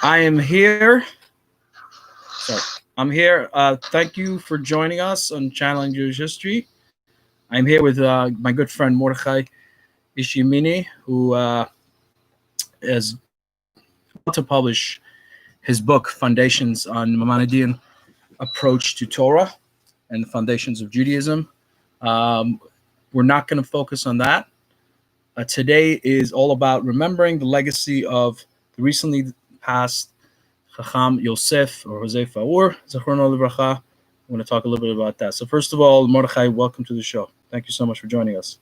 I am here. Sorry, I'm here. Thank you for joining us on Channeling Jewish History. I'm here with my good friend Mordechai Ish Yemini, who is about to publish his book, Foundations on Maimonidean Approach to Torah and the Foundations of Judaism. Um, we're not going to focus on that. Today is all about remembering the legacy of the recently passed Hakham Jose Faur, Zachrono Livracha. I'm going to talk a little bit about that. So first of all, Mordechai, welcome to the show. Thank you so much for joining us.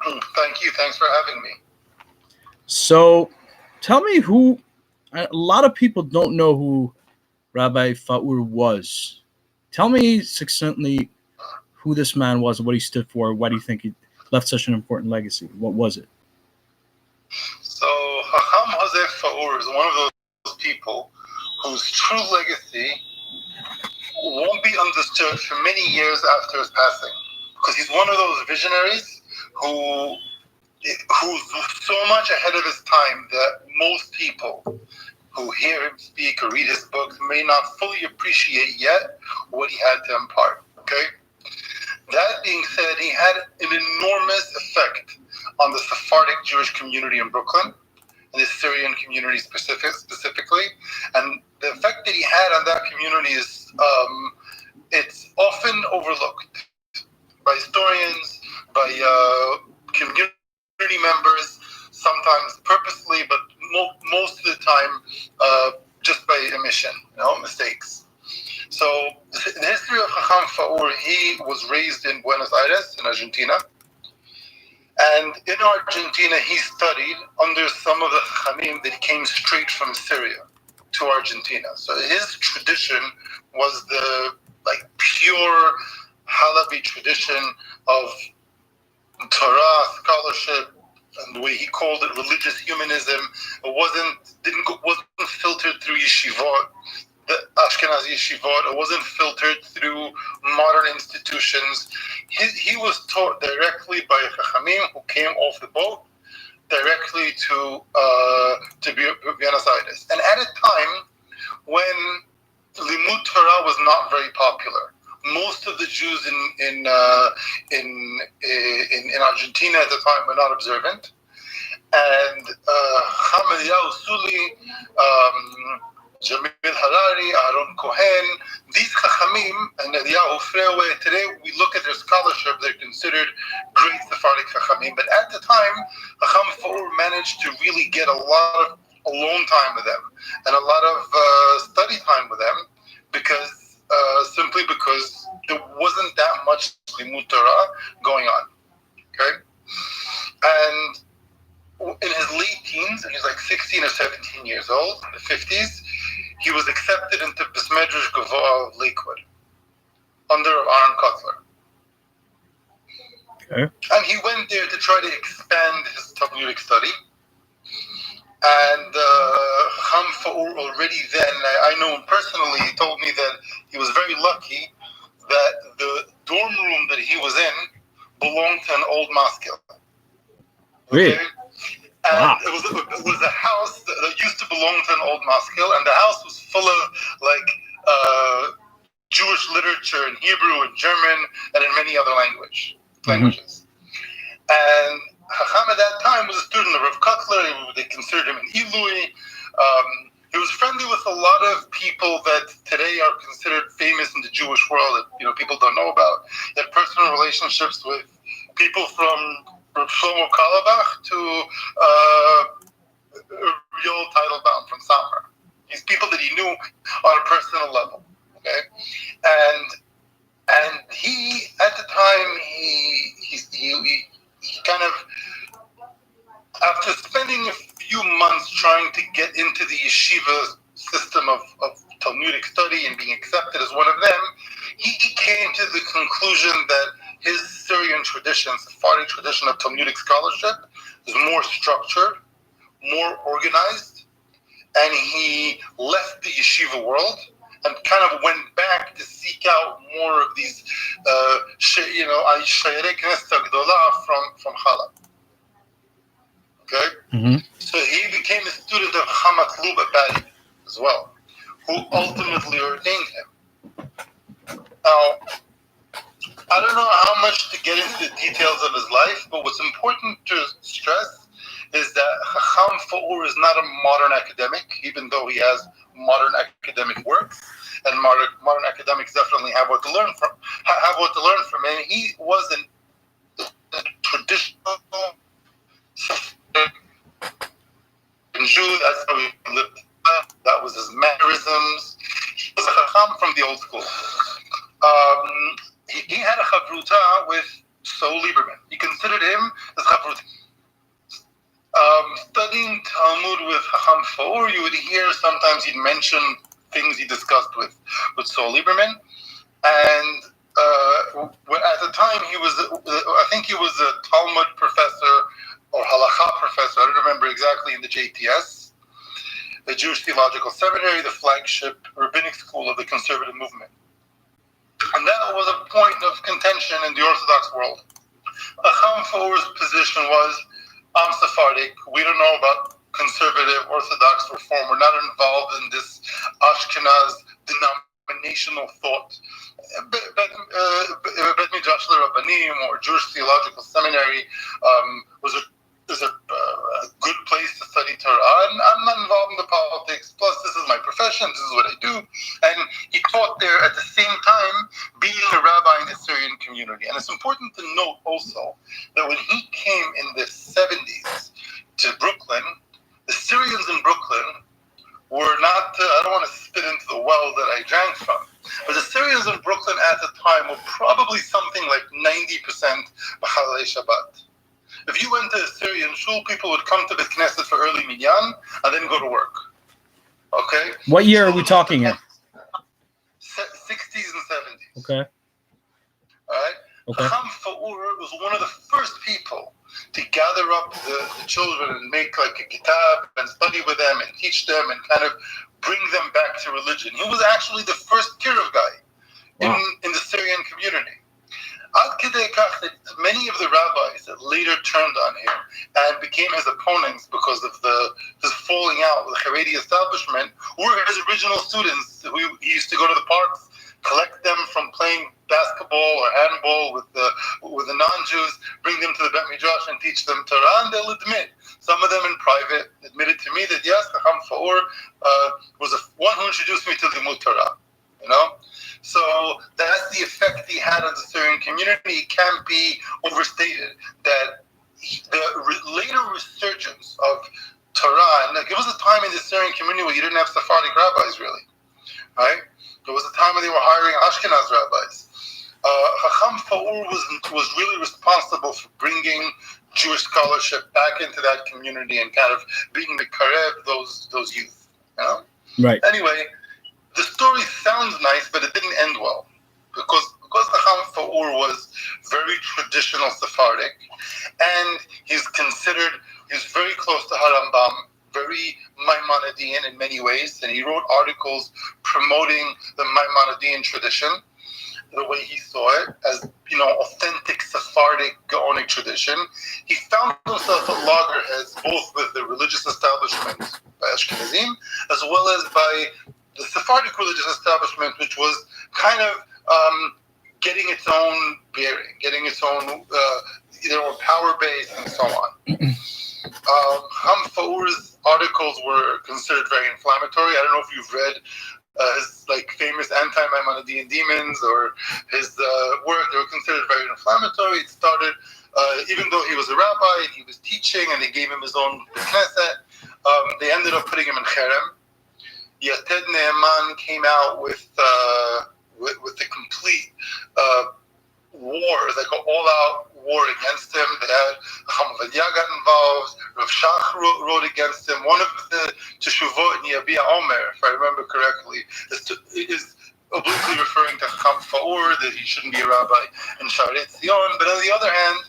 Thank you. Thanks for having me. So tell me who, a lot of people don't know who Rabbi Faur was. Tell me succinctly who this man was and what he stood for. Why do you think he left such an important legacy? What was it? So, Hakham Jose Faur is one of those people whose true legacy won't be understood for many years after his passing, because he's one of those visionaries who's so much ahead of his time that most people who hear him speak or read his books may not fully appreciate yet what he had to impart. Okay? That being said, he had an enormous effect on the Sephardic Jewish community in Brooklyn, and the Syrian community specifically. And the effect that he had on that community is it's often overlooked by historians, by community members, sometimes purposely, but most of the time just by omission, mistakes. So the history of Hakham Faur, he was raised in Buenos Aires, in Argentina. And in Argentina, he studied under some of the Chachamim that came straight from Syria to Argentina. So his tradition was the pure Halabi tradition of Torah scholarship, and the way he called it, religious humanism. It wasn't filtered through yeshivot, the Ashkenazi yeshivot. It wasn't filtered through modern institutions. He was taught directly by Chachamim who came off the boat directly to Buenos Aires. And at a time when Limud Torah was not very popular, most of the Jews in Argentina at the time were not observant, and Hamad Suli, Jamil Harari, Aaron Cohen, these Chachamim, and Eliyahu Frewe, today we look at their scholarship, they're considered great Sephardic Chachamim, but at the time, Hakham Faur managed to really get a lot of alone time with them, and a lot of study time with them, simply because there wasn't that much Limud Torah going on, okay? And in his late teens, and he's like 16 or 17 years old, in the 50s, he was accepted into Besmedrash Gavoa of Lakewood, under Aaron Kotler. Okay. And he went there to try to expand his Talmudic study. And Hakham Faur already then, I know him personally, he told me that he was very lucky that the dorm room that he was in belonged to an old maskil. Really? Okay? And wow. it was a house that used to belong to an old maskil, and the house was full of Jewish literature in Hebrew and German and in many other languages. And Hakham at that time was a student of Rav Kotler. They considered him an Ilui. He was friendly with a lot of people that today are considered famous in the Jewish world that people don't know about. He had personal relationships with people from Rav Shlomo Karlbach to Yoel Teitelbaum from Samar. These people that he knew on a personal level. Okay, and he at the time he kind of, after spending a few months trying to get into the yeshiva system of Talmudic study and being accepted as one of them, he came to the conclusion that his Syrian tradition, Sephardic tradition of Talmudic scholarship, is more structured, more organized, and he left the yeshiva world and kind of went back to seek out more of these, from Chalab. Okay? Mm-hmm. So he became a student of Chacham Badi as well, who ultimately ordained him. Now, I don't know how much to get into the details of his life, but what's important to stress is that Hakham Faur is not a modern academic, even though he has modern academic works, and modern academics definitely have what to learn from. And he wasn't a traditional Jew. That's how he lived. That was his mannerisms. He was a Chacham from the old school. He had a chavruta with Sol Lieberman. He considered him as chavruta. Studying Talmud with Hakham Faur, you would hear sometimes he'd mention things he discussed with Sol Lieberman. And at the time, I think he was a Talmud professor or Halakha professor, I don't remember exactly, in the JTS, the Jewish Theological Seminary, the flagship rabbinic school of the conservative movement. And that was a point of contention in the Orthodox world. Hakham Faur's position was, I'm Sephardic, we don't know about conservative Orthodox reform, we're not involved in this Ashkenaz denominational thought. Bet Midrash Rabbanim or Jewish Theological Seminary is a good place to study Torah, and I'm not involved in the politics, plus this is my profession, this is what I do. And he taught there at the same time being a rabbi in the Syrian community. And it's important to note also that when he came in the 70s to Brooklyn, the Syrians in Brooklyn were not, I don't want to spit into the well that I drank from, but the Syrians in Brooklyn at the time were probably something like 90% B'chalei Shabbat. If you went to a Syrian shul, people would come to the Knesset for early minyan and then go to work. Okay? What year are we talking in? 60s and 70s. Okay. All right? Okay. Hakham Faur was one of the first people to gather up the children and make like a kitab and study with them and teach them and kind of bring them back to religion. He was actually the first Kiruv guy in the Syrian community. Ad kedei kach that many of the rabbis that later turned on him and became his opponents because of his falling out with the Haredi establishment were his original students. He used to go to the parks, collect them from playing basketball or handball with the non-Jews, bring them to the Bet Midrash and teach them Torah, and they'll admit, some of them in private admitted to me that yes, Hakham Faur was the one who introduced me to the Limud Torah, you know? So that's the effect he had on the Syrian community. It can't be overstated that the later resurgence of Torah, and there was a time in the Syrian community where you didn't have Sephardic rabbis really, right? There was a time when they were hiring Ashkenaz rabbis. Hakham Faur was really responsible for bringing Jewish scholarship back into that community and kind of being the karev those youth. You know? Right. Anyway, the story sounds nice, but it didn't end well because Hakham Faur was very traditional Sephardic, and he's very close to Harambam, very Maimonidean in many ways, and he wrote articles promoting the Maimonidean tradition, the way he saw it as, authentic Sephardic Gaonic tradition. He found himself at loggerheads both with the religious establishment by Ashkenazim as well as by the Sephardic religious establishment, which was kind of getting its own bearing, getting its own power base and so on. Hakham Faur's articles were considered very inflammatory. I don't know if you've read his famous anti-Maimonidean demons or his work. They were considered very inflammatory. It started, even though he was a rabbi, he was teaching, and they gave him his own knesset. They ended up putting him in cherem. Yated Ne'eman came out with the complete war, like an all-out war against him. They had Hakham got involved. Rav Shach wrote against him. One of the Teshuvot in Yabia Omer, if I remember correctly, is obliquely referring to Hakham Faur, that he shouldn't be a rabbi in Sharei Tzion. But on the other hand,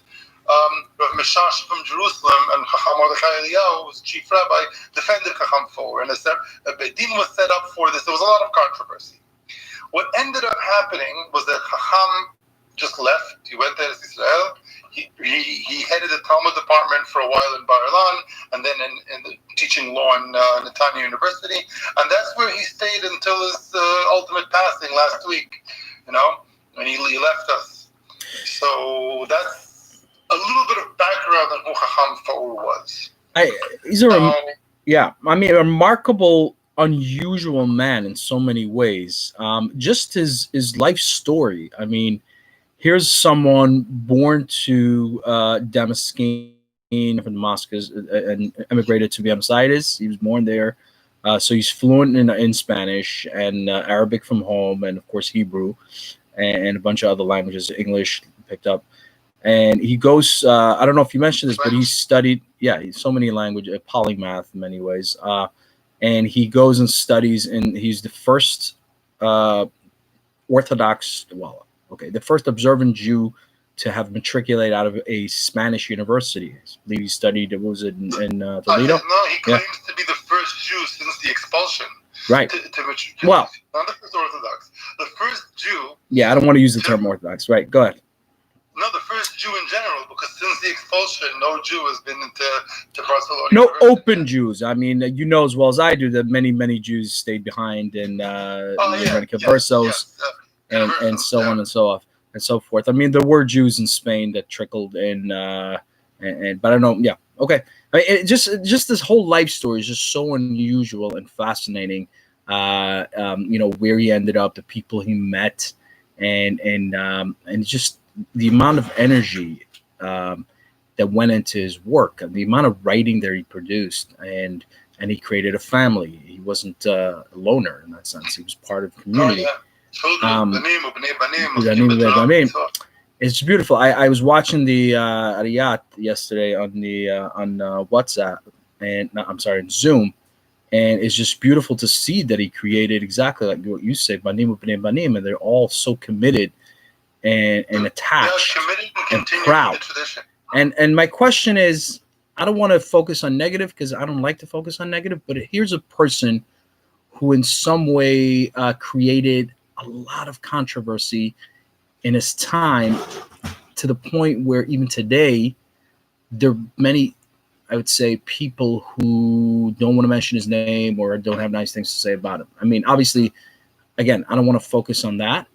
Rav Meshash from Jerusalem and Chacham Mordechai Eliyahu, who was chief rabbi, defended Hakham Faur, and a Beit Din was set up for this. There was a lot of controversy. What ended up happening was that Chacham just left. He went to Eretz Israel. He headed the Talmud department for a while in Bar Ilan, and then in teaching law in Netanya University, and that's where he stayed until his ultimate passing last week. You know, and he left us. So that's a little bit of background on who Hakham Faur was. He's a remarkable, unusual man in so many ways. Just his life story. I mean, here's someone born to Damascus from Damascus and immigrated to Buenos Aires. He was born there, so he's fluent in Spanish and Arabic from home, and of course Hebrew, and a bunch of other languages. English picked up, and he goes. I don't know if you mentioned this, but he studied. Yeah, so many languages, polymath in many ways. And he goes and studies, and he's the first Orthodox. The first observant Jew to have matriculated out of a Spanish university. I believe he studied. It was in Toledo. No, he claims to be the first Jew since the expulsion. Right. To matriculate. Well, not the first Orthodox. The first Jew. Yeah, I don't want to use the term Orthodox. Right. Go ahead. No, the first Jew in general, because since the expulsion, no Jew has been to Barcelona. No University. Open Jews. I mean, you know as well as I do that many Jews stayed behind in conversos and so on and so forth. I mean, there were Jews in Spain that trickled in, but I don't know. Yeah, okay. I mean, just this whole life story is just so unusual and fascinating. Where he ended up, the people he met, and just the amount of energy that went into his work, and the amount of writing that he produced, and he created a family. He wasn't a loner in that sense. He was part of the community. It's beautiful. I was watching the Ariyat yesterday on WhatsApp, on Zoom, and it's just beautiful to see that he created exactly like what you said, banim u'bnei banim, and they're all so committed and attached and proud. And my question is, I don't want to focus on negative because I don't like to focus on negative, but here's a person who in some way created a lot of controversy in his time, to the point where even today there are many, I would say, people who don't want to mention his name or don't have nice things to say about him. I mean, obviously, again, I don't want to focus on that,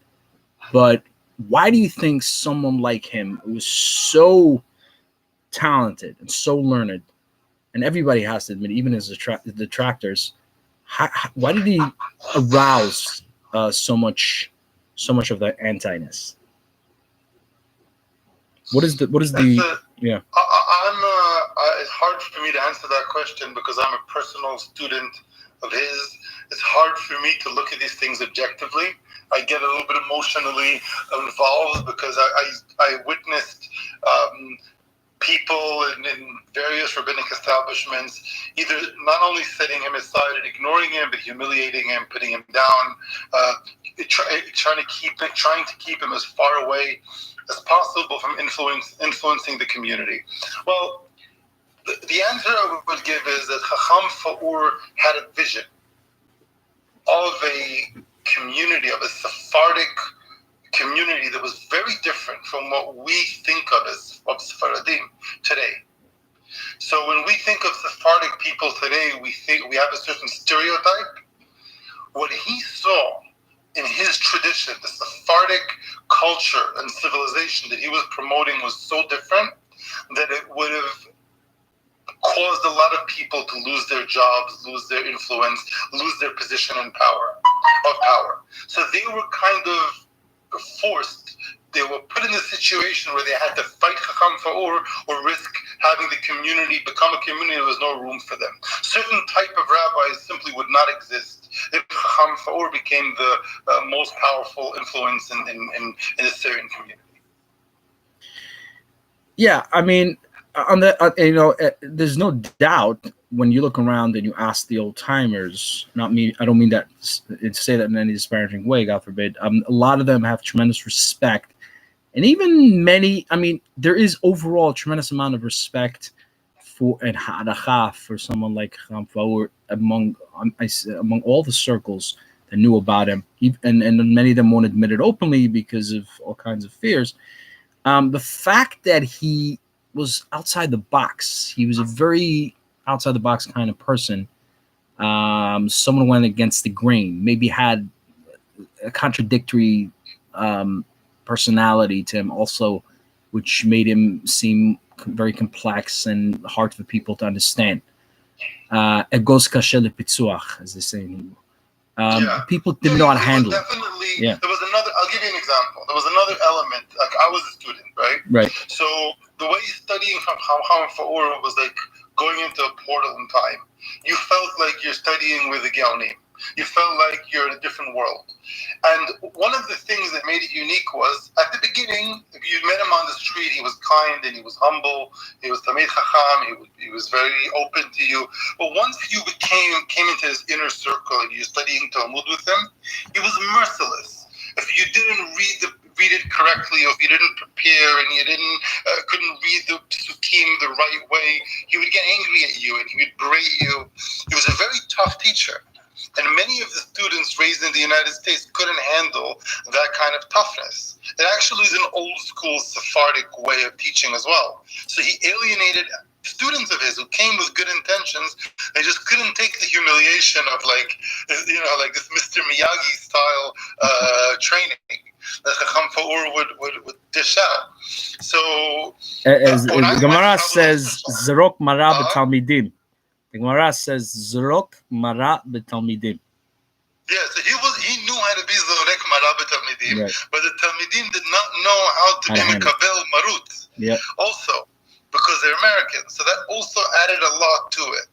but why do you think someone like him, who was so talented and so learned, and everybody has to admit, even his detractors, why did he arouse so much of the anti-ness? What is the yeah? It's hard for me to answer that question because I'm a personal student of his. It's hard for me to look at these things objectively. I get a little bit emotionally involved because I witnessed people in various rabbinic establishments either not only setting him aside and ignoring him, but humiliating him, putting him down, trying to keep him as far away as possible from influencing the community. Well, the answer I would give is that Hakham Faur had a vision of a community, of a Sephardic community that was very different from what we think of as Sephardim today. So when we think of Sephardic people today, we think we have a certain stereotype. What he saw in his tradition, the Sephardic culture and civilization that he was promoting, was so different that it would have caused a lot of people to lose their jobs, lose their influence, lose their position in power. So they were kind of forced. They were put in a situation where they had to fight Hakham Faur or risk having the community become a community. There was no room for them. Certain type of rabbis simply would not exist if Hakham Faur became the most powerful influence in the Syrian community. Yeah, I mean, on there's no doubt when you look around and you ask the old timers, not me, I don't mean that to say that in any disparaging way, God forbid. A lot of them have tremendous respect, and even many. I mean, there is overall a tremendous amount of respect for and ha'adacha for someone like Hakham Faur among all the circles that knew about him, and many of them won't admit it openly because of all kinds of fears. The fact that he was outside the box, he was a very outside the box kind of person. Someone went against the grain, maybe had a contradictory personality to him also, which made him seem very complex and hard for people to understand. Egos kashe lepitzuach, as they say in Hebrew. People didn't know how to handle it. Definitely, yeah. There was another. I'll give you an example. There was another element. Like I was a student, right? Right. So the way studying from Hakham Faur was like going into a portal in time. You felt like you're studying with a Geonim. You felt like you're in a different world. And one of the things that made it unique was, at the beginning, if you met him on the street, he was kind and he was humble. He was Tamid Chacham. He was very open to you. But once you came into his inner circle and you're studying Talmud with him, he was merciless. If you didn't read it correctly, or if you didn't prepare and you couldn't read the psukim the right way, he would get angry at you and he would berate you. He was a very tough teacher. And many of the students raised in the United States couldn't handle that kind of toughness. It actually is an old school Sephardic way of teaching as well. So he alienated students of his who came with good intentions. They just couldn't take the humiliation of like this Mr. Miyagi style training that Hakham Faur would dish out. So as Gemara says, Zerok Mara b'Talmidim. The Gemara says Zerok Mara b'Talmidim. Yeah, so he knew how to be Zorek Mara b'Talmidim, right. But the Talmidim did not know how to be Mekabel Marut. Yeah. Also, because they're Americans, so that also added a lot to it.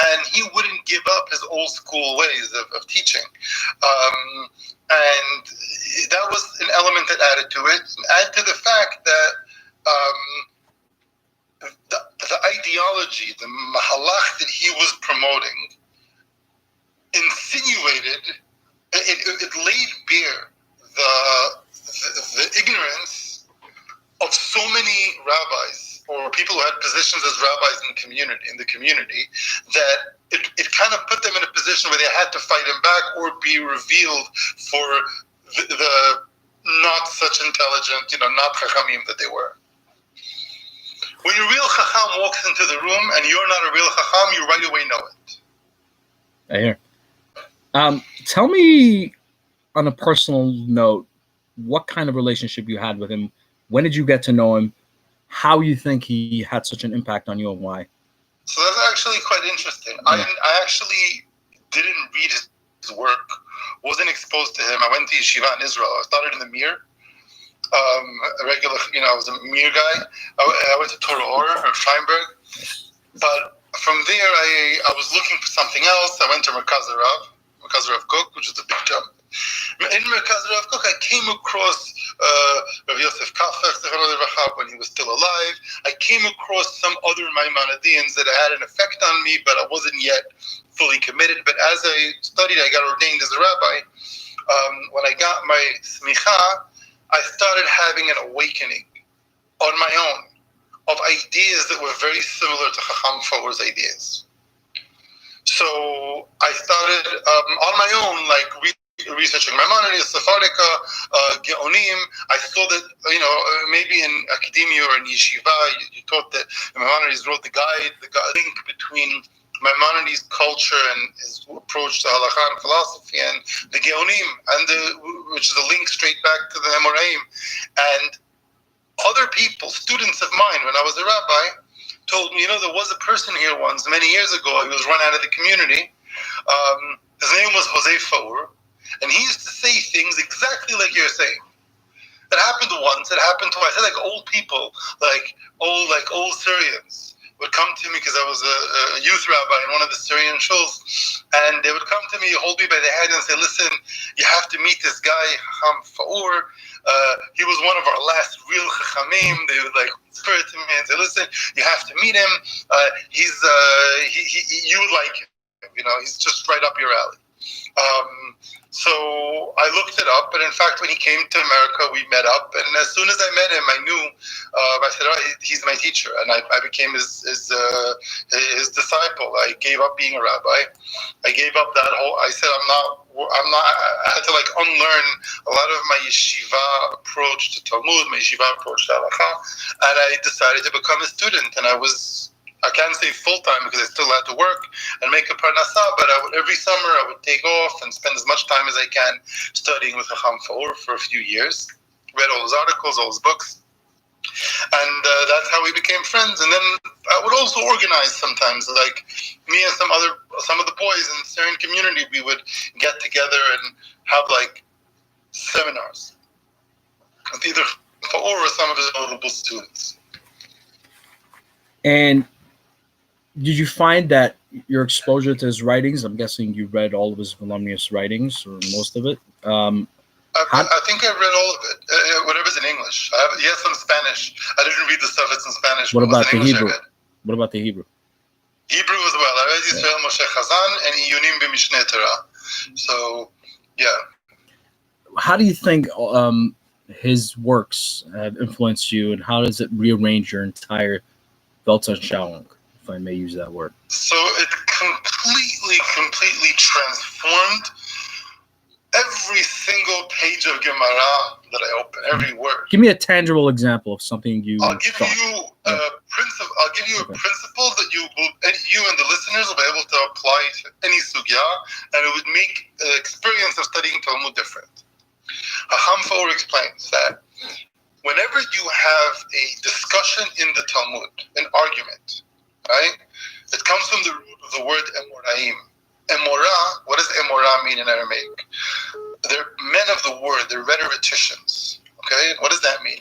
And he wouldn't give up his old school ways of teaching. And that was an element that added to it. Add to the fact that the ideology, the mahalach that he was promoting, insinuated, it laid bare the ignorance of so many rabbis or people who had positions as rabbis in the community, that it kind of put them in a position where they had to fight him back or be revealed for the not such intelligent, not chachamim that they were. When a real chacham walks into the room and you're not a real chacham, you right away know it. I hear. Tell me, on a personal note, what kind of relationship you had with him. When did you get to know him? How you think he had such an impact on you, and why? So that's actually quite interesting. Yeah. I actually didn't read his work, wasn't exposed to him. I went to yeshiva in Israel. I started in the Mir. A regular, I was a Mir guy. I went to Torah Or Feinberg. But from there, I was looking for something else. I went to Merkaz Rav Kook, which is a big jump. In Merkaz Rav Kook, I came across Rav Yosef Kaffer when he was still alive. I came across some other Maimonideans that had an effect on me, but I wasn't yet fully committed. But as I studied, I got ordained as a rabbi. When I got my smicha, I started having an awakening on my own of ideas that were very similar to Hakham Faur's ideas. So I started on my own, researching Maimonides, Sephardika, Geonim. I saw that, maybe in academia or in yeshiva, you taught that Maimonides wrote the link between Maimonides' culture and his approach to halakha and philosophy, and the Geonim, which is a link straight back to the Amoraim. And other people, students of mine, when I was a rabbi, told me, there was a person here once, many years ago, he was run out of the community. His name was Jose Faur, and he used to say things exactly like you're saying. It happened once, it happened twice. Like old people, like old Syrians would come to me, because I was a youth rabbi in one of the Syrian shuls, and they would come to me, hold me by the hand and say, listen, you have to meet this guy, Hakham Faur. He was one of our last real chachamim. They would whisper to me and say, listen, you have to meet him. You would like him. He's just right up your alley. So I looked it up, and in fact, when he came to America, we met up. And as soon as I met him, I knew. I said, "Oh, he's my teacher," and I became his disciple. I gave up being a rabbi. I gave up that whole. I said, I'm not. I had to unlearn a lot of my yeshiva approach to Talmud, my yeshiva approach to halacha, and I decided to become a student. And I can't say full-time because I still had to work and make a parnasa, but every summer I would take off and spend as much time as I can studying with Hakham Faur for a few years. Read all his articles, all his books. And that's how we became friends. And then I would also organize sometimes, like me and some of the boys in the Syrian community, we would get together and have seminars with either Faur or some of his notable students. And did you find that your exposure to his writings, I'm guessing you read all of his voluminous writings, or most of it? I think I read all of it, whatever's in English. He has some Spanish. I didn't read the stuff that's in Spanish. What about the English Hebrew? What about the Hebrew? Hebrew as well. I read Israel Moshe Chazan and Iyunim b'Mishneh Torah. So, yeah. How do you think his works have influenced you, and how does it rearrange your entire Weltanschauung, if I may use that word? So it completely transformed every single page of Gemara that I open, every word. Give me a tangible example of something you I'll give you a principle that you and the listeners will be able to apply to any sugya, and it would make the experience of studying Talmud different. Hakham Faur explains that whenever you have a discussion in the Talmud, an argument, right? It comes from the root of the word emoraim. Emora, what does emora mean in Aramaic? They're men of the word, they're rhetoricians. Okay? What does that mean?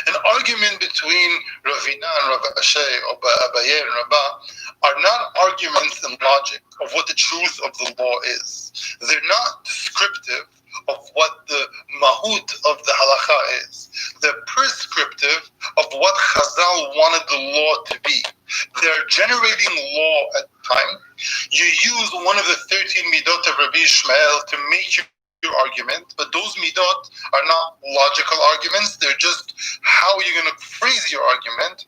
An argument between Ravina and Rav Ashay, or Abaye and Rabbah, are not arguments in logic of what the truth of the law is. They're not descriptive of what the mahut of the halacha is. They're prescriptive of what Chazal wanted the law to be. They're generating law at the time. You use one of the 13 midot of Rabbi Ishmael to make your argument, but those midot are not logical arguments. They're just how you're going to phrase your argument.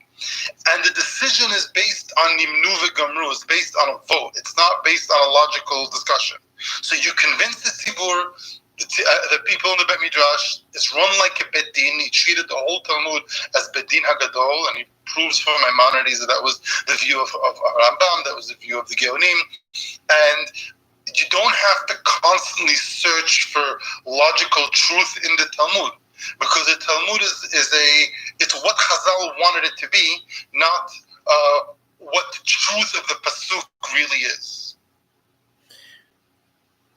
And the decision is based on nimnu v'gamru. It's based on a vote. It's not based on a logical discussion. So you convince the tzibur, the people in the Bet Midrash. It's run like a Bet Din. He treated the whole Talmud as Bet Din HaGadol, and he proves from Maimonides that was the view of Rambam, that was the view of the Geonim. And you don't have to constantly search for logical truth in the Talmud, because the Talmud it's what Chazal wanted it to be, not what the truth of the pasuk really is.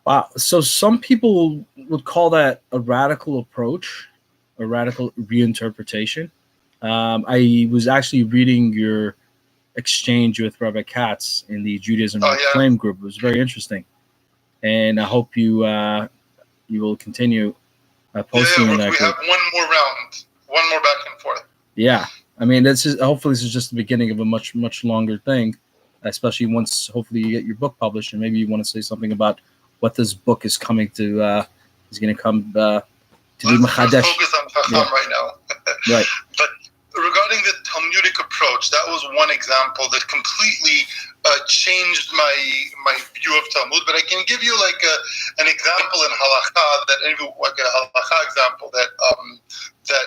Wow. So some people would call that a radical approach, a radical reinterpretation. I was actually reading your exchange with Rabbi Katz in the Judaism Flame group. It was very interesting, and I hope you will continue posting in that group. We have one more round, one more back and forth. Yeah, I mean, hopefully this is just the beginning of a much longer thing, especially once hopefully you get your book published, and maybe you want to say something about what this book is coming to is going to come to be Machadesh. Let's focus on Chacham right now. Right. But regarding the Talmudic approach, that was one example that completely changed my view of Talmud. But I can give you an example in halakha, a halakha example that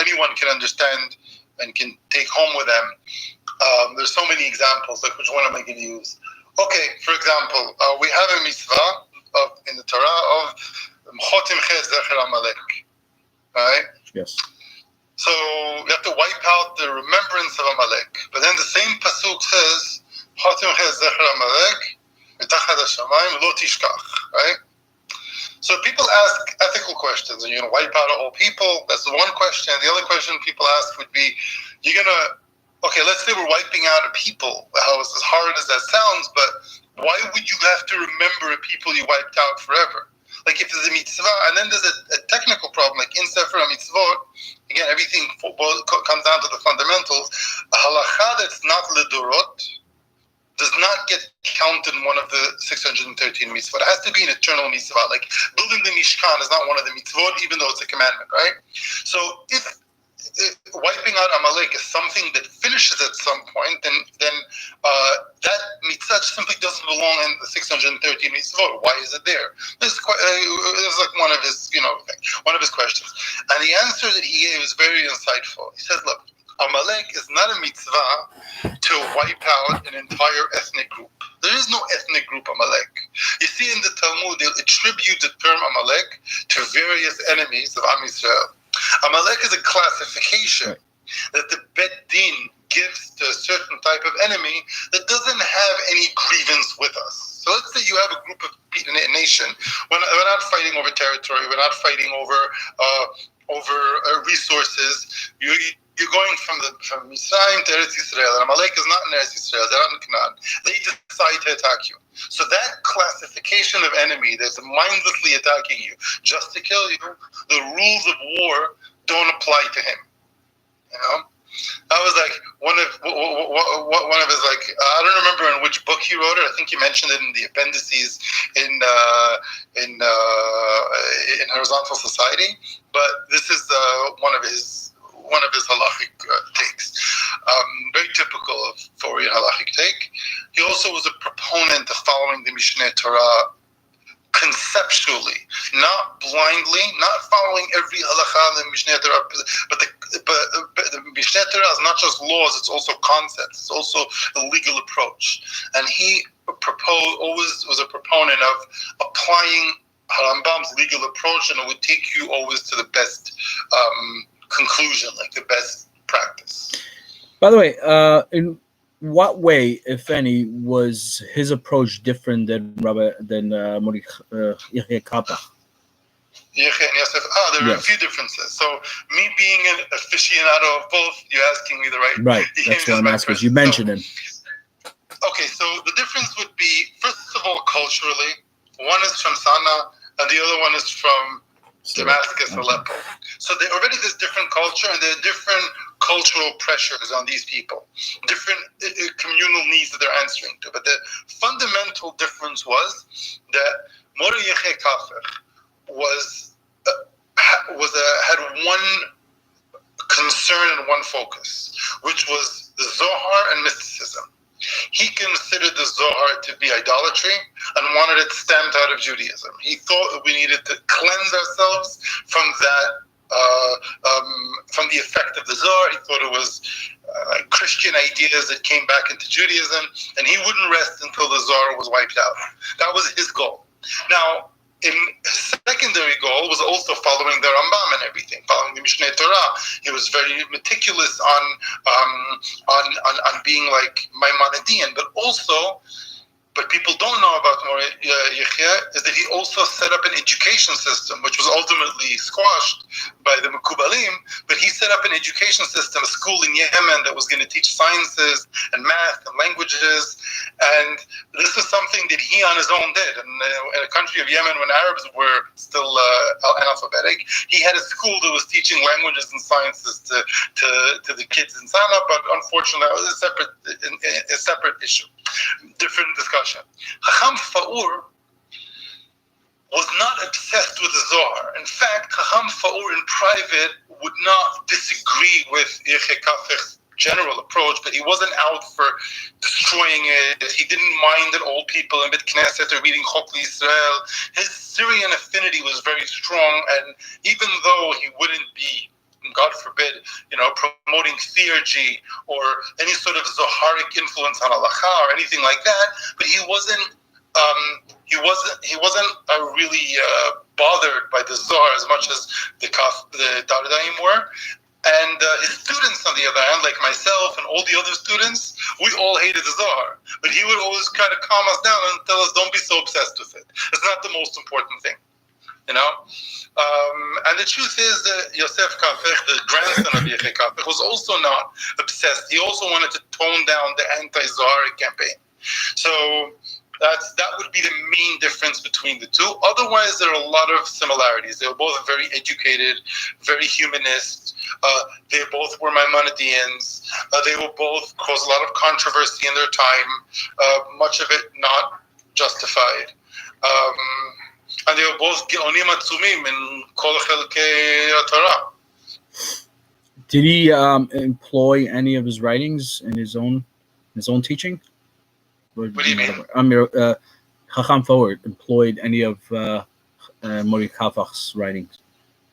anyone can understand and can take home with them. There's so many examples. Like, which one am I going to use? Okay, for example, we have a mitzvah in the Torah of Chotim Ches Zecher Amalek, right? Yes. So you have to wipe out the remembrance of Amalek. But then the same pasuk says, Chotim Ches Zecher Amalek, Mitachad HaShamayim Lo Tishkach, right? So people ask ethical questions. Are you going to wipe out all people? That's the one question. The other question people ask would be, okay, let's say we're wiping out a people. As hard as that sounds, but why would you have to remember a people you wiped out forever? Like, if there's a mitzvah, and then there's a technical problem, like in Sefer HaMitzvot, again, everything comes down to the fundamentals. A halacha that's not ledorot does not get counted in one of the 613 mitzvot. It has to be an eternal mitzvah. Like building the Mishkan is not one of the mitzvot, even though it's a commandment, right? So if wiping out Amalek is something that finishes at some point, then that mitzvah simply doesn't belong in the 613 mitzvot. Why is it there? This is like one of his questions, and the answer that he gave is very insightful. He says, "Look, Amalek is not a mitzvah to wipe out an entire ethnic group. There is no ethnic group Amalek. You see in the Talmud, they'll attribute the term Amalek to various enemies of Am Yisrael. Amalek is a classification that the Bet Din gives to a certain type of enemy that doesn't have any grievance with us. So let's say you have a group of people in a nation. We're not fighting over territory. We're not fighting over resources. You're going from Misraim to Eretz Yisrael, and Amalek is not in Eretz Yisrael. They're not in Canaan. They decide to attack you. So that classification of enemy that's mindlessly attacking you just to kill you, the rules of war don't apply to him. You know, that was like one of his like I don't remember in which book he wrote it. I think he mentioned it in the appendices in Horizontal Society. But this is one of his halachic takes, very typical of Faurian halachic take. He also was a proponent of following the Mishneh Torah conceptually, not blindly, not following every halacha in the Mishneh Torah, but the Mishneh Torah is not just laws; it's also concepts. It's also a legal approach, and he always was a proponent of applying Rambam's legal approach, and it would take you always to the best conclusion, like the best practice. By the way, in what way, if any, was his approach different than Mordechai Kappa? There are a few differences. So, me being an aficionado of both, you're asking me the right. That's what I'm asking. You mentioned him. Okay, so the difference would be, first of all, culturally. One is from Sana, and the other one is from Damascus, Aleppo. So already there's different culture, and there are different cultural pressures on these people, different communal needs that they're answering to. But the fundamental difference was that Mordechai had one concern and one focus, which was the Zohar and mysticism. He considered the Zohar to be idolatry and wanted it stamped out of Judaism. He thought that we needed to cleanse ourselves from that, from the effect of the Zohar. He thought it was Christian ideas that came back into Judaism, and he wouldn't rest until the Zohar was wiped out. That was his goal. Now, his secondary goal was also following the Rambam and everything, following the Mishneh Torah. He was very meticulous on being like Maimonidean, but people don't know about Mordechai is that he also set up an education system, which was ultimately squashed by the Mekubalim, but he set up an education system, a school in Yemen that was going to teach sciences and math and languages, and this is something that he on his own did. And in a country of Yemen, when Arabs were still analphabetic, he had a school that was teaching languages and sciences to the kids in Sana, but unfortunately, it was a separate issue, different discussion. Hakham Faur was not obsessed with the Zohar. In fact, Hakham Faur in private would not disagree with Yechei Kafech's general approach, but he wasn't out for destroying it. He didn't mind that old people in Bet Knesset are reading Chok Yisrael. His Syrian affinity was very strong, and even though he wouldn't be, God forbid, promoting theurgy or any sort of Zoharic influence on halacha or anything like that, but he wasn't really bothered by the Zohar as much as the Dardaim were. And his students, on the other hand, like myself and all the other students, we all hated the Zohar. But he would always kind of calm us down and tell us, don't be so obsessed with it. It's not the most important thing. And the truth is that Yosef Kafech, the grandson of Yechei Kafech, was also not obsessed. He also wanted to tone down the anti-Zoharic campaign. So that would be the main difference between the two. Otherwise, there are a lot of similarities. They were both very educated, very humanist, They both were Maimonideans. They will both cause a lot of controversy in their time, much of it not justified. And they were both Geonim Atzumim in Kol Chelkei Torah. Did he employ any of his writings in his own teaching? What do you mean? Hakham Faur employed any of Mordechai Fach's writings?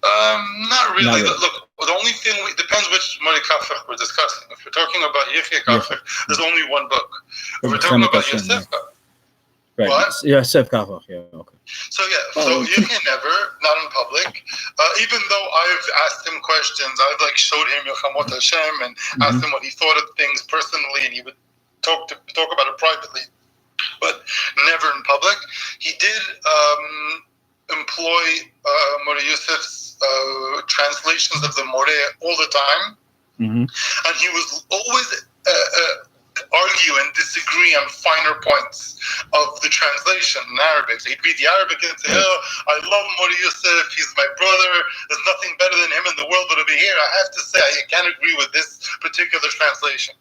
Not really. Not really. Look, the only thing depends which Mordechai we're discussing. If we're talking about Yechia Kafach, there's only one book. If we're talking about Yosef, right? What? Yosef Kafach. Yeah. Okay. So Yechia never, not in public. Even though I've asked him questions, I've showed him Yochamot Hashem and asked him what he thought of things personally, and he would talk about it privately, but never in public. He did employ Mordechai Yosef's translations of the More all the time, and he was always argue and disagree on finer points of the translation in Arabic. So he'd read the Arabic and say, I love Mordechai Yosef, he's my brother, there's nothing better than him in the world, but over here I have to say I can't agree with this particular translation.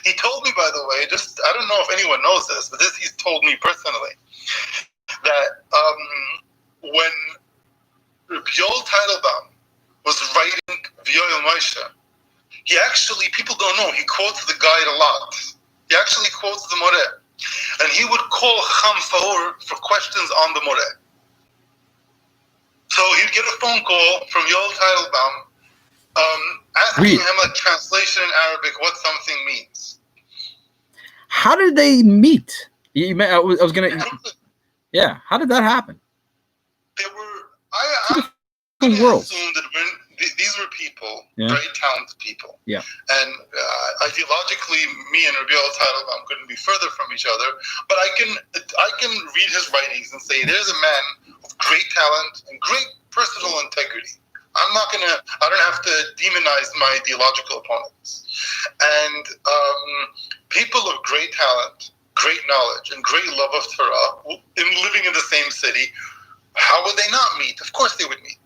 He told me, by the way, I don't know if anyone knows this, but he's told me personally, that when Rabbi Yoel Teitelbaum was writing V'yoel Moshe, he actually, people don't know, he quotes the guide a lot. He actually quotes the More. And he would call Hakham Faur for questions on the More. So he'd get a phone call from Yoel Teitelbaum asking him a translation in Arabic what something means. How did they meet? I was going to... Yeah, how did that happen? They were... I assumed that these were people, very talented people. Yeah. And ideologically, me and Rabbi Yoel Teitelbaum couldn't be further from each other. But I can read his writings and say, there's a man of great talent and great personal integrity. I don't have to demonize my ideological opponents. And people of great talent, great knowledge, and great love of Torah, living in the same city, how would they not meet? Of course they would meet.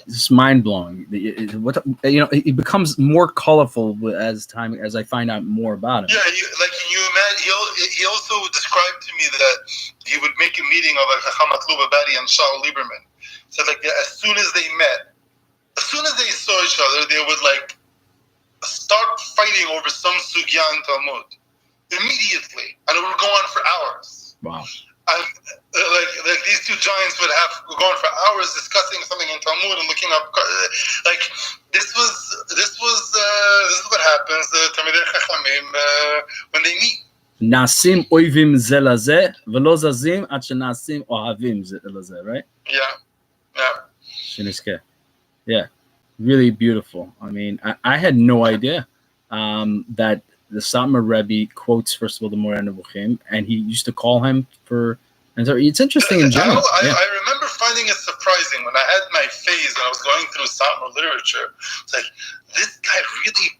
It's mind blowing. It becomes more colorful as I find out more about it. Yeah, can you imagine? He also described to me that he would make a meeting of Hakham Jose and Shaul Lieberman. So as soon as they met, as soon as they saw each other, they would start fighting over some sugya in Talmud immediately, and it would go on for hours. Wow. And these two giants would go on for hours discussing something in Talmud and looking up. This is what happens to Talmidei Chachamim when they meet. Nasim oivim ze laze velo zazim ad shenasim ohavim ze laze, right? Yeah, really beautiful. I mean, I had no idea that the Satmar Rebbe quotes, first of all, the Moreh Nevuchim, and he used to call him for. And so it's interesting in general. I remember finding it surprising when I had my phase and I was going through Satmar literature. It's like, this guy really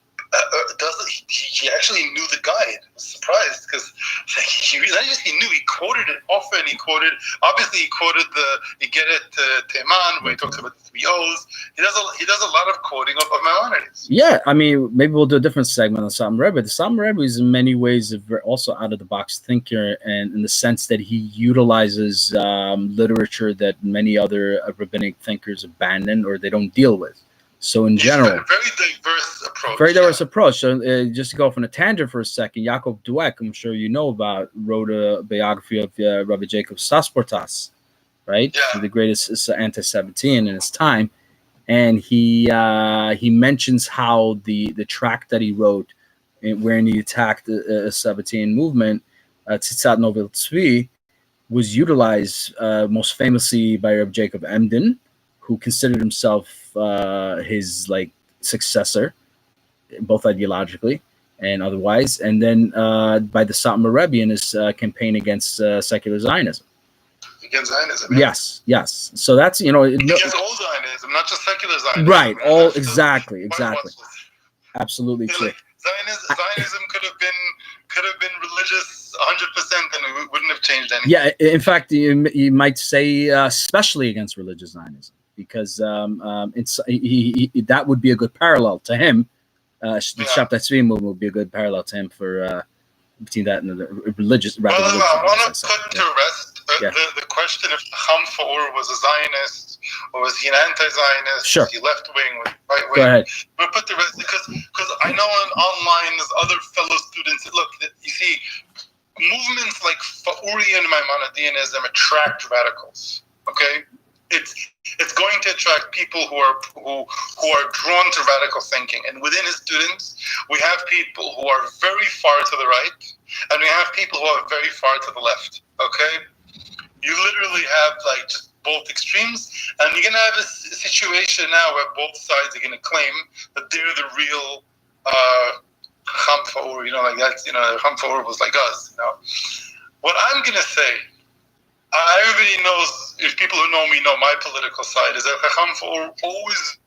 he actually knew the guide. I was surprised because he knew. He quoted it often. He quoted the get it Teman where he talks about the 3 O's. He does a lot of quoting of Maimonides. Yeah, I mean, maybe we'll do a different segment on Satmar Rebbe. The Satmar Rebbe is in many ways also out of the box thinker, and in the sense that he utilizes literature that many other rabbinic thinkers abandon or they don't deal with. So in general, very diverse approach. Very diverse approach. So just to go from a tangent for a second, Yaakov Dweck, I'm sure you know about, wrote a biography of Rabbi Jacob Sasportas, right? Yeah. The greatest anti-Sabbatean in his time. And he mentions how the tract that he wrote, wherein he attacked the Sabbatean movement, Tzitzat Novel Tzvi, was utilized most famously by Rabbi Jacob Emden, who considered himself his successor, both ideologically and otherwise, and then by the Satmar Rebbe in his campaign against secular Zionism. Against Zionism. Yeah. Yes. So that's against all Zionism, not just secular Zionism. Right. All exactly. Absolutely true. Zionism could have been religious 100%, and it wouldn't have changed anything. Yeah. In fact, you might say especially against religious Zionism. because that would be a good parallel to him. The Shabtai Tzvi movement would be a good parallel to him for between that and the religious. Well, I want to put to rest Yeah. the question if Hakham Faur was a Zionist or was he an anti-Zionist? Sure. Was he left wing? Was he right wing? Go ahead. We'll put the rest because I know online there's other fellow students that look. You see, movements like Faurian Maimonideanism attract radicals. Okay, it's going to attract people who are drawn to radical thinking, and within his students, we have people who are very far to the right, and we have people who are very far to the left. Okay. You literally have like just both extremes, and you're gonna have a situation now where both sides are gonna claim that they're the real Hakham Faur. Like that's Hakham Faur was like us. What I'm gonna say, everybody knows. If people who know me know my political side, is that Hakham Faur always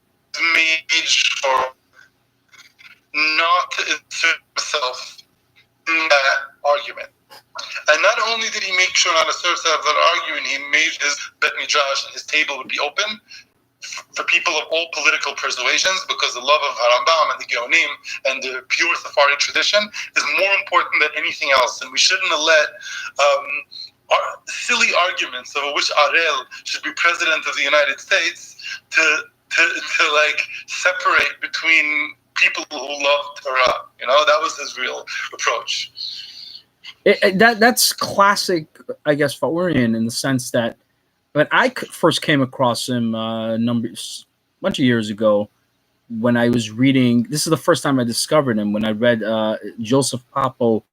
made sure not to insert himself in that argument. And not only did he make sure not to serve that argument, he made his Bet Midrash and his table would be open for people of all political persuasions, because the love of Harambam and the Geonim and the pure Sephardic tradition is more important than anything else. And we shouldn't have let silly arguments over which Arel should be president of the United States to like separate between people who love Torah. That was his real approach. That's classic, I guess, Faurian in the sense that when I first came across him a bunch of years ago, when I was reading, this is the first time I discovered him, when I read Joseph Papo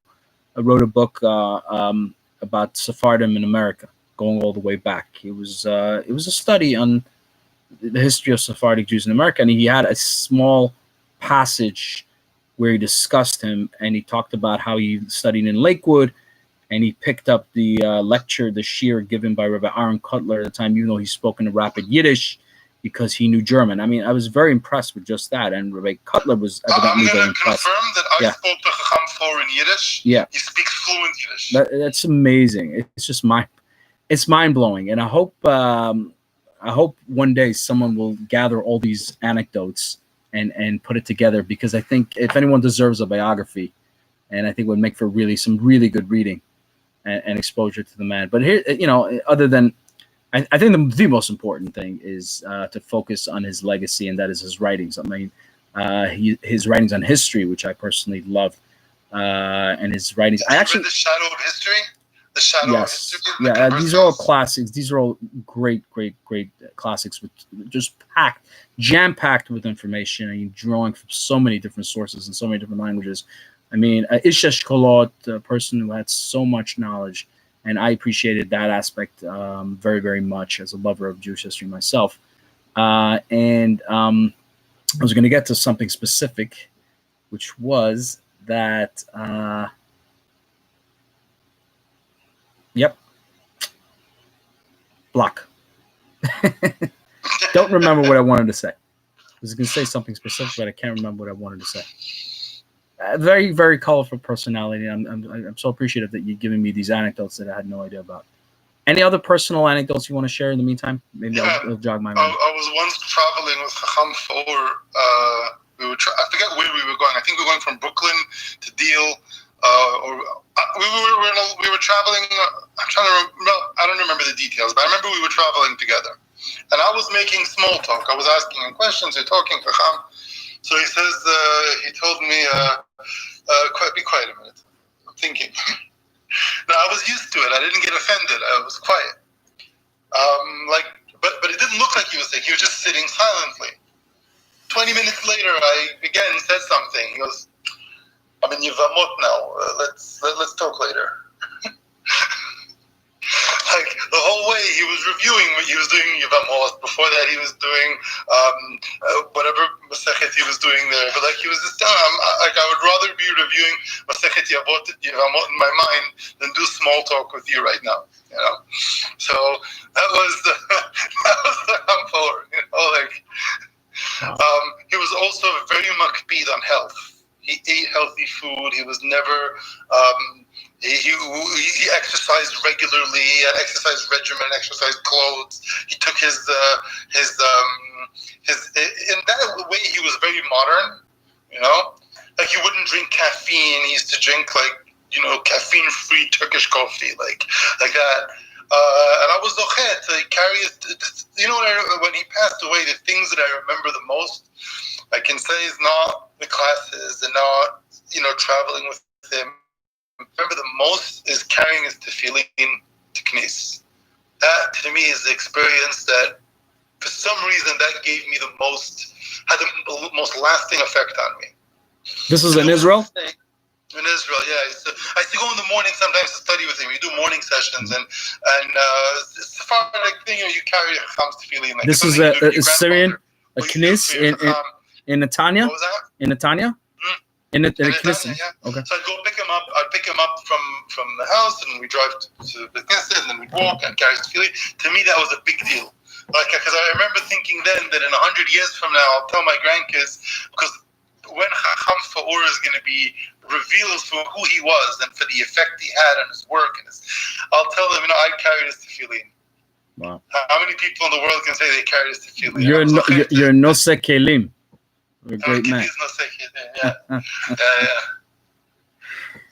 wrote a book about Sephardim in America, going all the way back. It was a study on the history of Sephardic Jews in America, and he had a small passage where he discussed him, and he talked about how he studied in Lakewood, and he picked up the lecture, the shiur given by Rabbi Aaron Kotler at the time, even though he spoke in rapid Yiddish, because he knew German. I mean, I was very impressed with just that, and Rabbi Kotler was evidently very impressed. I'm going to confirm that I spoke to Hakham Faur in Yiddish. Yeah. He speaks fluent Yiddish. That's amazing. It's just it's mind-blowing, and I hope one day someone will gather all these anecdotes and put it together, because I think if anyone deserves a biography, and I think would make for some really good reading and exposure to the man. But here, other than, I think the most important thing is to focus on his legacy, and that is his writings. I mean, his writings on history, which I personally love, and his writings. I actually read The Shadow of History. The Shadow of History. Yeah, these are all classics. These are all great classics, with just jam-packed with information, and drawing from so many different sources and so many different languages. I mean, Ish Eshkolot, a person who had so much knowledge, and I appreciated that aspect very, very much as a lover of Jewish history myself. And I was going to get to something specific, which was that, block. Don't remember what I wanted to say. I was going to say something specific, but I can't remember what I wanted to say. Very, very colorful personality. I'm so appreciative that you're giving me these anecdotes that I had no idea about. Any other personal anecdotes you want to share in the meantime? Maybe I'll jog my mind. I was once traveling with Hakham Faur. I forget where we were going. I think we were going from Brooklyn to Deal. We were traveling. I'm trying to remember. No, I don't remember the details, but I remember we were traveling together. And I was making small talk. I was asking him questions. We're talking, Hakham. So he says, he told me, be quiet a minute. I'm thinking. Now, I was used to it. I didn't get offended. I was quiet. But it didn't look like he was sick. He was just sitting silently. 20 minutes later, I again said something. He goes, I'm in Yevamot now. Let's talk later. Like the whole way he was reviewing what he was doing in Yevamot. Before that, he was doing whatever Masechet he was doing there. But like he was just telling him, I would rather be reviewing Masechet Yevamot in my mind than do small talk with you right now. So that was the Hakham Faur. He was also very makpid on health. He ate healthy food. He was never. He he exercised regularly, he had exercise regimen, exercise clothes. He took his in that way he was very modern, you know. Like he wouldn't drink caffeine. He used to drink caffeine-free Turkish coffee, like that. And I was zochet to carry it. When he passed away, the things that I remember the most, I can say, is not the classes and not traveling with him. Remember the most is carrying his tefillin to Knis. That to me is the experience that, for some reason, that gave me the most, had the most lasting effect on me. This was in Israel? In Israel, yeah. I used to go in the morning sometimes to study with him. We do morning sessions, and Sephardic thing, you carry Hacham's tefillin. This is a Syrian, a Knis in Netanya? What was that? In Netanya? In a Knesset, yeah. Okay. So I'd go pick him up. I'd pick him up from the house, and we drive to the Knesset, and then we'd walk and carry his tefillin. To me, that was a big deal. Like, because I remember thinking then that in 100 years from now, I'll tell my grandkids, because when Hakham Faur is going to be revealed for who he was and for the effect he had on his work, I'll tell them, I carried his tefillin. Wow. How many people in the world can say they carried his tefillin? You're Noseh Kelim. You're a great man. Yeah.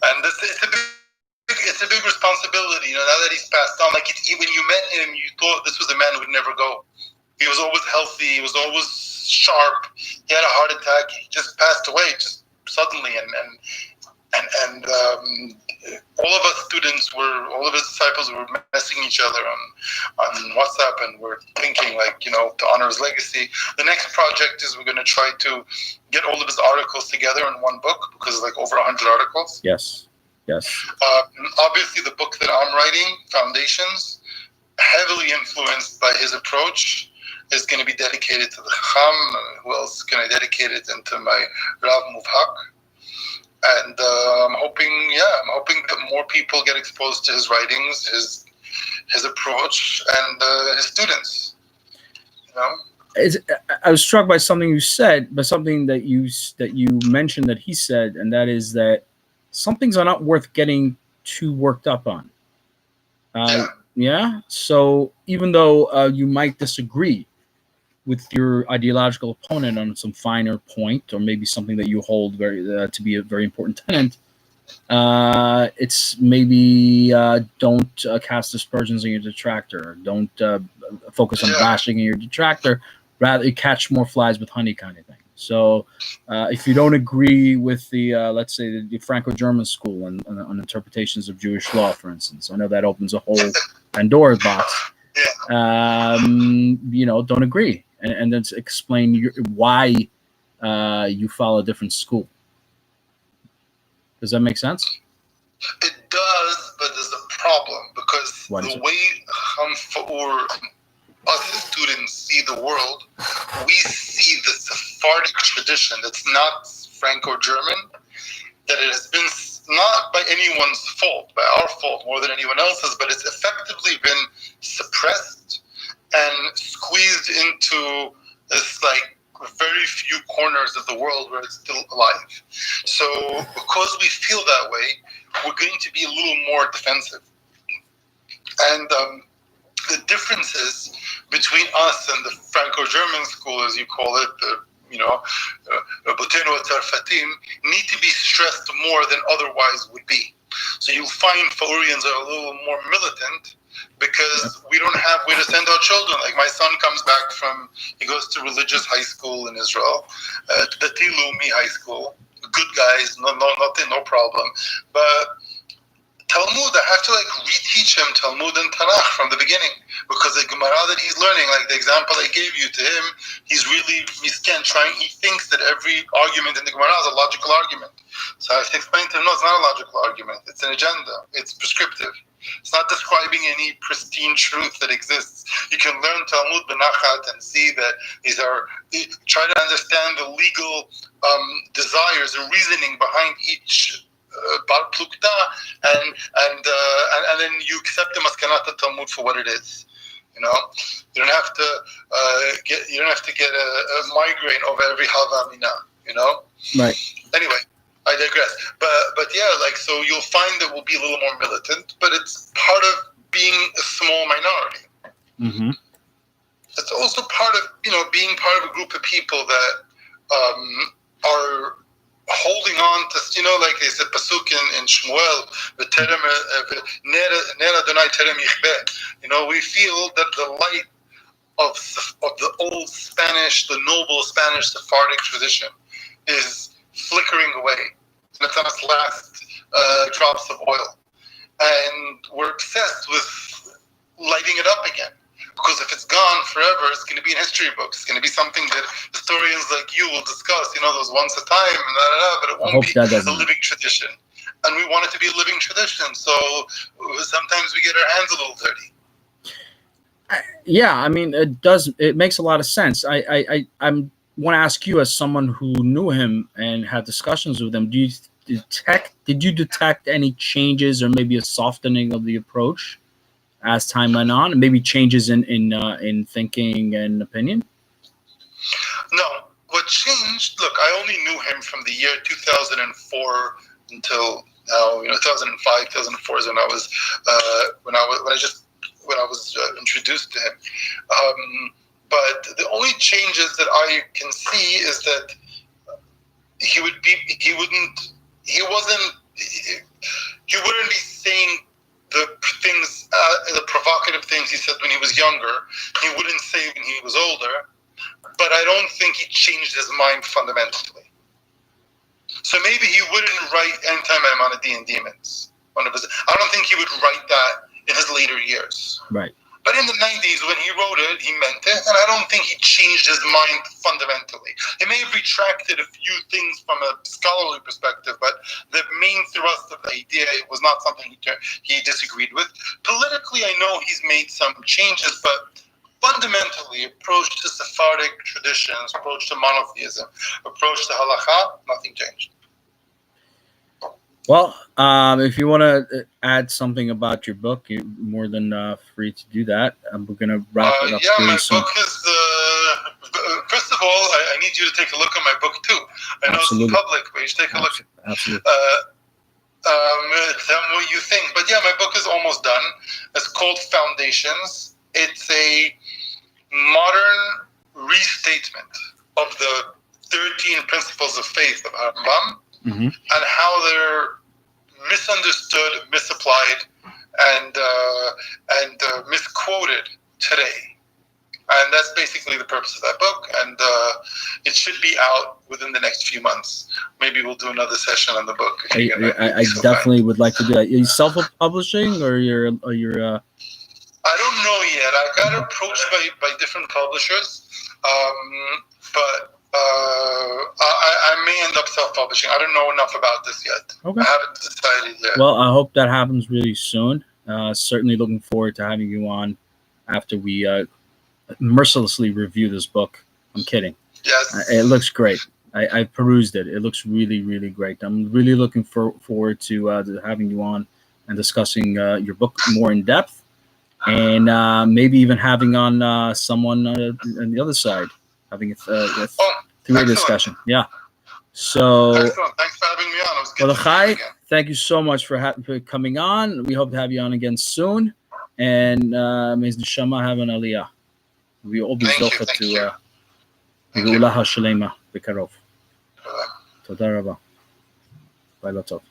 And it's a big responsibility, now that he's passed on. Like, when you met him, you thought this was a man who would never go. He was always healthy. He was always sharp. He had a heart attack. He just passed away just suddenly, and all of us students all of his disciples were messaging each other on WhatsApp, and we're thinking, to honor his legacy. The next project is we're going to try to get all of his articles together in one book, because it's like over 100 articles. Yes. Obviously, the book that I'm writing, Foundations, heavily influenced by his approach, is going to be dedicated to the Chacham. Who else can I dedicate it into my Rav Muvhak? And I'm hoping that more people get exposed to his writings, his approach, and his students. I was struck by something you said, by something that you mentioned that he said, and that is that some things are not worth getting too worked up on. Yeah. So even though you might disagree with your ideological opponent on some finer point, or maybe something that you hold to be a very important tenet, it's maybe don't cast aspersions on your detractor. Don't focus on bashing your detractor. Rather, catch more flies with honey kind of thing. So if you don't agree with the, let's say, the Franco-German school on interpretations of Jewish law, for instance, I know that opens a whole Pandora's box. Don't agree. And then explain why you follow a different school. Does that make sense? It does, but there's a problem, because the way Hakham Faur and us as students see the world, we see the Sephardic tradition that's not Franco-German, that it has been not by anyone's fault, by our fault more than anyone else's, but it's effectively been suppressed and squeezed into this very few corners of the world where it's still alive. So because we feel that way, we're going to be a little more defensive. And the differences between us and the Franco-German school, as you call it, Rabotenu Tzarfatim, need to be stressed more than otherwise would be. So you'll find Faurians are a little more militant, because we don't have where to send our children. Like, my son comes back he goes to religious high school in Israel, the Tilumi high school, good guys, no problem. But Talmud, I have to reteach him Talmud and Tanakh from the beginning, because the Gemara that he's learning, like the example I gave you to him, he's really misken trying. He thinks that every argument in the Gemara is a logical argument. So I have to explain to him, no, it's not a logical argument. It's an agenda. It's prescriptive. It's not describing any pristine truth that exists. You can learn Talmud benachat and see that try to understand the legal desires and reasoning behind each bar plukta, and then you accept the maskanat Talmud for what it is. You don't have to get a migraine over every hava mina. Right. Anyway, I digress. But yeah, like, so you'll find that we'll be a little more militant, but it's part of being a small minority. Mm-hmm. It's also part of, being part of a group of people that are holding on to, like they said, Pasuk in Shmuel, we feel that the light of the old Spanish, the noble Spanish Sephardic tradition is flickering away. And it's on its last drops of oil. And we're obsessed with lighting it up again. Because if it's gone forever, it's going to be in history books. It's going to be something that historians like you will discuss, those once a time, but it won't be a living tradition. And we want it to be a living tradition. So sometimes we get our hands a little dirty. Yeah, I mean, it does. It makes a lot of sense. I want to ask you, as someone who knew him and had discussions with him, did you detect any changes or maybe a softening of the approach as time went on, and maybe changes in thinking and opinion? No. What changed? Look, I only knew him from the year 2004 until now. 2005, 2004 is when I was introduced to him. But the only changes that I can see is that he wouldn't be saying the things, the provocative things he said when he was younger. He wouldn't say when he was older. But I don't think he changed his mind fundamentally. So maybe he wouldn't write Anti-Maimonidean Demons. I don't think he would write that in his later years. Right. But in the 90s, when he wrote it, he meant it, and I don't think he changed his mind fundamentally. He may have retracted a few things from a scholarly perspective, but the main thrust of the idea was not something he disagreed with. Politically, I know he's made some changes, but fundamentally, approach to Sephardic traditions, approach to monotheism, approach to halakha, nothing changed. Well, if you want to add something about your book, you're more than free to do that. We're going to wrap it up. Yeah, my book is first of all, I need you to take a look at my book too. I know Absolutely. it's public, but you should take a look. Absolutely. Tell me what you think. But yeah, my book is almost done. It's called Foundations. It's a modern restatement of the 13 principles of faith of Rambam. Mm-hmm. And how they're misunderstood, misapplied, and misquoted today. And that's basically the purpose of that book. And it should be out within the next few months. Maybe we'll do another session on the book. I definitely would like to do that. Are you self-publishing or you're? I don't know yet. I got approached by different publishers, but. I may end up self-publishing. I don't know enough about this yet. Okay. I haven't decided yet. Well, I hope that happens really soon. Certainly looking forward to having you on after we mercilessly review this book. I'm kidding. Yes. It looks great. I perused it. It looks really, really great. I'm really looking forward to having you on and discussing your book more in depth, and maybe even having on someone on the other side. Having a three-way discussion. Yeah. So, excellent. Thanks for having me on. It was good Mordechai, thank you so much for coming on. We hope to have you on again soon. And may the Shama have an aliyah. We all be zocha to Geula HaShalema B'karov. Toda Rabba. Bye, Lotov.